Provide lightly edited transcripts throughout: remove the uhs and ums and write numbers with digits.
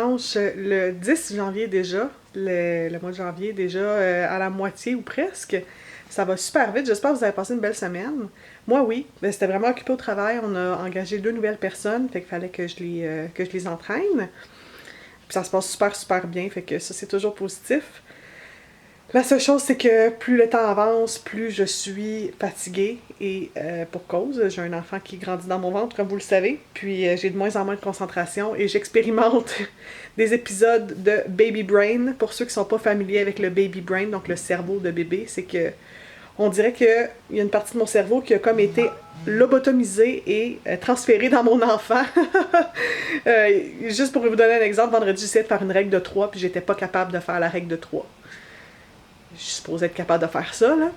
dimanche, le 10 janvier déjà. Le mois de janvier déjà à la moitié ou presque. Ça va super vite. J'espère que vous avez passé une belle semaine. Moi, oui. Ben, c'était vraiment occupé au travail. On a engagé 2 nouvelles personnes. Fait qu'il fallait que je les entraîne. Puis ça se passe super, super bien. Fait que ça, c'est toujours positif. La seule chose, c'est que plus le temps avance, plus je suis fatiguée et pour cause. J'ai un enfant qui grandit dans mon ventre, comme vous le savez, puis j'ai de moins en moins de concentration et j'expérimente des épisodes de baby brain. Pour ceux qui sont pas familiers avec le baby brain, donc le cerveau de bébé, c'est que on dirait qu'il y a une partie de mon cerveau qui a comme été lobotomisée et transférée dans mon enfant. Juste pour vous donner un exemple, vendredi, j'essayais de faire une règle de 3 puis j'étais pas capable de faire la règle de 3. Je suis supposée être capable de faire ça, là.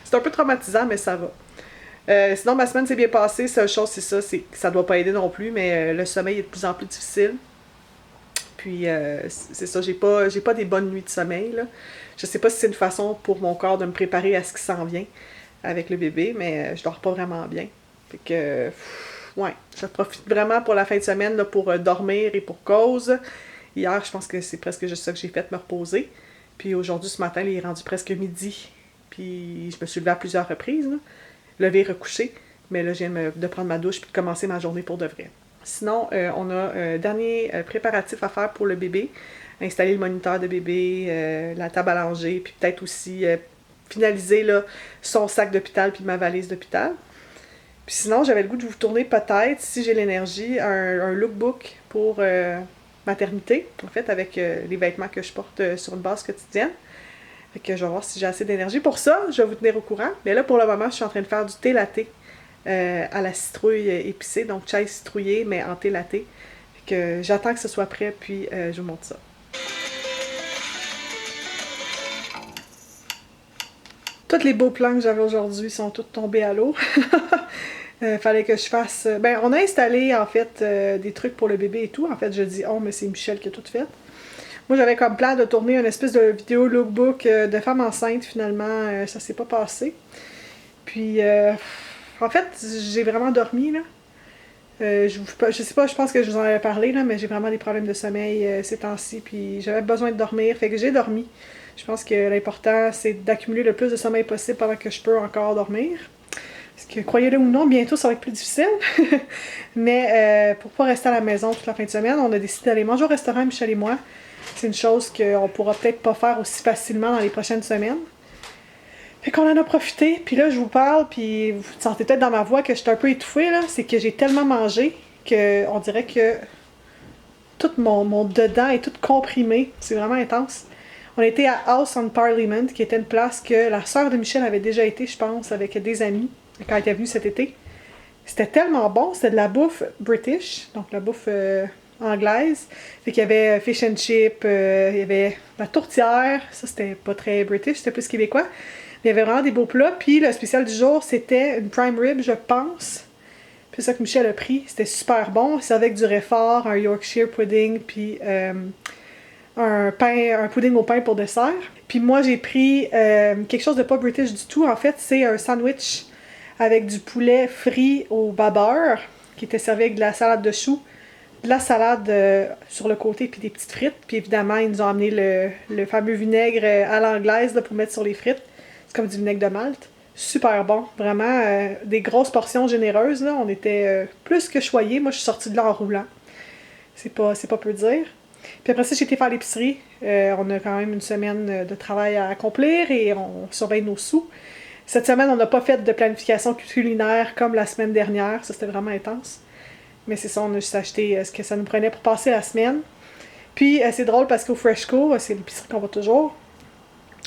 C'est un peu traumatisant, mais ça va. Sinon, ma semaine s'est bien passée. Seule chose, c'est ça, c'est que ça doit pas aider non plus, mais le sommeil est de plus en plus difficile. Puis, c'est ça, j'ai pas des bonnes nuits de sommeil, là. Je sais pas si c'est une façon pour mon corps de me préparer à ce qui s'en vient avec le bébé, mais je dors pas vraiment bien. Fait que, ouais, je profite vraiment pour la fin de semaine, là, pour dormir et pour cause. Hier, je pense que c'est presque juste ça que j'ai fait, me reposer. Puis aujourd'hui, ce matin, il est rendu presque midi. Puis je me suis levée à plusieurs reprises, là. Levé, recouché. Mais là, je viens de prendre ma douche puis de commencer ma journée pour de vrai. Sinon, on a un dernier préparatif à faire pour le bébé. Installer le moniteur de bébé, la table à langer, puis peut-être aussi finaliser là, son sac d'hôpital puis ma valise d'hôpital. Puis sinon, j'avais le goût de vous tourner peut-être, si j'ai l'énergie, un lookbook pour maternité, en fait, avec les vêtements que je porte sur une base quotidienne. Fait que je vais voir si j'ai assez d'énergie pour ça. Je vais vous tenir au courant. Mais là, pour le moment, je suis en train de faire du thé latte à la citrouille épicée, donc chai citrouillé, mais en thé latte. Fait que j'attends que ce soit prêt, puis je vous montre ça. Tous les beaux plans que j'avais aujourd'hui sont tous tombés à l'eau. Fallait que je fasse... Ben, on a installé, en fait, des trucs pour le bébé et tout. En fait, je dis « oh », mais c'est Michel qui a tout fait. Moi, j'avais comme plan de tourner une espèce de vidéo lookbook de femme enceinte. Finalement, ça s'est pas passé. Puis, en fait, j'ai vraiment dormi, là. Je sais pas, je pense que je vous en avais parlé, là, mais j'ai vraiment des problèmes de sommeil ces temps-ci. Puis, j'avais besoin de dormir. Fait que j'ai dormi. Je pense que l'important, c'est d'accumuler le plus de sommeil possible pendant que je peux encore dormir. Parce que, croyez-le ou non, bientôt, ça va être plus difficile. Mais pour pas rester à la maison toute la fin de semaine, on a décidé d'aller manger au restaurant, Michel et moi. C'est une chose qu'on pourra peut-être pas faire aussi facilement dans les prochaines semaines. Fait qu'on en a profité, puis là je vous parle, puis vous sentez peut-être dans ma voix que je suis un peu étouffée, là. C'est que j'ai tellement mangé qu'on dirait que tout mon dedans est tout comprimé. C'est vraiment intense. On était à House on Parliament, qui était une place que la sœur de Michel avait déjà été, je pense, avec des amis, quand elle était venue cet été. C'était tellement bon, c'était de la bouffe british, donc la bouffe anglaise. Fait qu'il y avait fish and chip, il y avait la tourtière, ça c'était pas très british, c'était plus québécois. Il y avait vraiment des beaux plats, puis le spécial du jour c'était une prime rib, je pense. Puis c'est ça que Michel a pris, c'était super bon. C'est avec du réfort, un Yorkshire pudding, puis un pudding au pain pour dessert. Puis moi j'ai pris quelque chose de pas british du tout, en fait c'est un sandwich avec du poulet frit au beurre, qui était servi avec de la salade de choux, de la salade sur le côté, puis des petites frites. Puis évidemment, ils nous ont amené le fameux vinaigre à l'anglaise là, pour mettre sur les frites. C'est comme du vinaigre de Malte. Super bon, vraiment des grosses portions généreuses. Là. On était plus que choyés. Moi, je suis sortie de là en roulant. C'est pas peu dire. Puis après ça, j'ai été faire l'épicerie. On a quand même une semaine de travail à accomplir et on surveille nos sous. Cette semaine, on n'a pas fait de planification culinaire comme la semaine dernière. Ça, c'était vraiment intense. Mais c'est ça, on a juste acheté ce que ça nous prenait pour passer la semaine. Puis c'est drôle parce qu'au Freshco, c'est l'épicerie qu'on va toujours,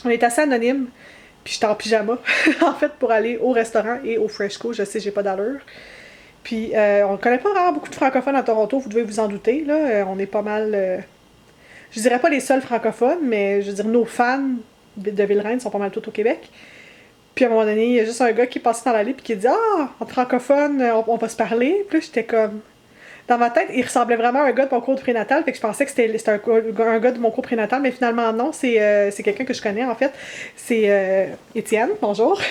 on est assez anonyme. Puis j'étais en pyjama, en fait, pour aller au restaurant et au Freshco. Je sais, j'ai pas d'allure. Puis on connaît pas vraiment beaucoup de francophones à Toronto, vous devez vous en douter. Là. On est pas mal... je dirais pas les seuls francophones, mais je veux dire, nos fans de Ville-Reine sont pas mal tous au Québec. Puis à un moment donné, il y a juste un gars qui est passé dans l'allée puis qui dit « Ah, en francophone, on va se parler. » Puis là, j'étais comme... dans ma tête, il ressemblait vraiment à un gars de mon cours de prénatal, fait que je pensais que c'était un gars de mon cours prénatal, mais finalement non, c'est quelqu'un que je connais en fait. C'est Étienne, bonjour.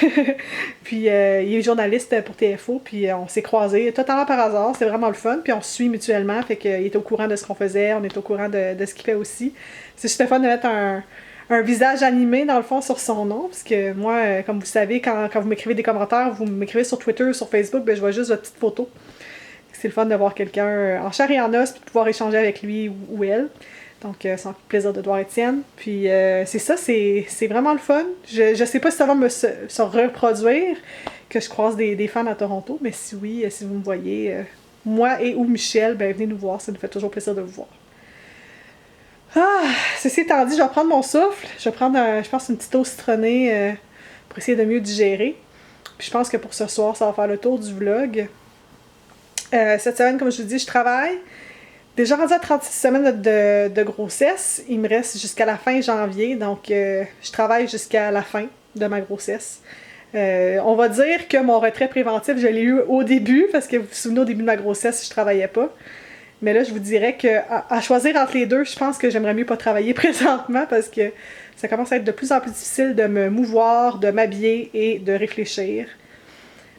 Puis il est journaliste pour TFO, puis on s'est croisés totalement par hasard, c'est vraiment le fun, puis on se suit mutuellement, fait qu'il est au courant de ce qu'on faisait, on est au courant de ce qu'il fait aussi. C'est juste le fun de mettre un visage animé dans le fond sur son nom, parce que moi, comme vous savez, quand vous m'écrivez des commentaires, vous m'écrivez sur Twitter, sur Facebook, ben je vois juste votre petite photo. C'est le fun de voir quelqu'un en chair et en os, puis de pouvoir échanger avec lui ou elle. Donc, c'est un plaisir de voir Étienne. Puis, c'est ça, c'est vraiment le fun. Je sais pas si ça va se reproduire, que je croise des fans à Toronto, mais si oui, si vous me voyez, moi et ou Michel, ben venez nous voir, ça nous fait toujours plaisir de vous voir. Ah, ceci étant dit, je vais prendre mon souffle. Je vais prendre, je pense, une petite eau citronnée pour essayer de mieux digérer. Puis je pense que pour ce soir, ça va faire le tour du vlog. Cette semaine, comme je vous dis, je travaille. Déjà rendu à 36 semaines de grossesse. Il me reste jusqu'à la fin janvier, donc je travaille jusqu'à la fin de ma grossesse. On va dire que mon retrait préventif, je l'ai eu au début, parce que vous vous souvenez, au début de ma grossesse, je travaillais pas. Mais là, je vous dirais qu'à choisir entre les deux, je pense que j'aimerais mieux pas travailler présentement, parce que ça commence à être de plus en plus difficile de me mouvoir, de m'habiller et de réfléchir.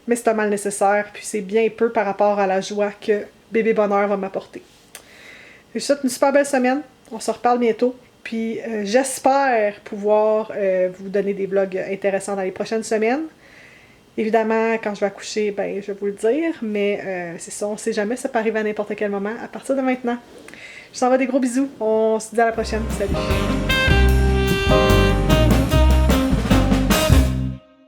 Mais c'est un mal nécessaire, puis c'est bien peu par rapport à la joie que bébé bonheur va m'apporter. Je vous souhaite une super belle semaine, on se reparle bientôt, puis j'espère pouvoir vous donner des vlogs intéressants dans les prochaines semaines. Évidemment, quand je vais accoucher, ben je vais vous le dire, mais c'est ça, on sait jamais, ça peut arriver à n'importe quel moment, à partir de maintenant. Je vous envoie des gros bisous, on se dit à la prochaine, salut!